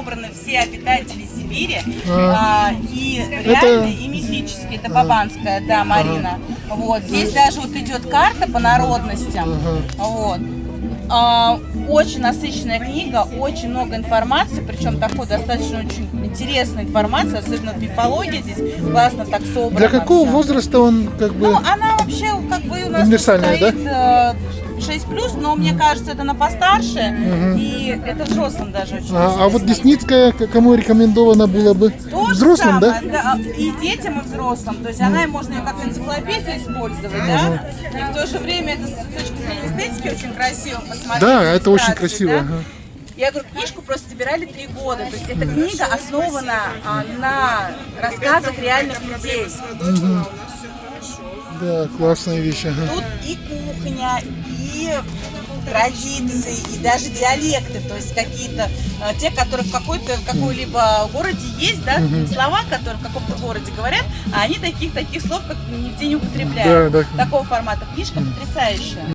собраны все обитатели Сибири, и реальные, и мифические. Это Бабанская, да, Марина. Вот. Здесь даже вот идет карта по народностям. Вот. Очень насыщенная книга, очень много информации, причем такой достаточно очень интересная информация, особенно мифология здесь классно так собрана. Для какого вся. возраста он как бы... Ну, она вообще как бы у нас Универсальная, стоит 6+, но мне кажется, это на постарше, и это взрослым даже очень А вот интересно. Десницкая, кому рекомендовано было бы? То же Взрослым, да? самое, да? И детям, и взрослым. То есть она можно ее как энциклопедию использовать, да? И в то же время это с точки зрения эстетики очень красиво посмотреть. Да, это очень иллюстрации, красиво. да? Ага. Я говорю, книжку просто собирали 3 года. То есть эта книга основана на рассказах реальных людей. Да, классная вещь. Ага. Тут и кухня, и традиции, и даже диалекты, то есть какие-то те, которые в какой-либо городе есть, да, слова, которые в каком-то городе говорят, а они таких слов как нигде не употребляют. Да, да. Такого формата книжка потрясающая.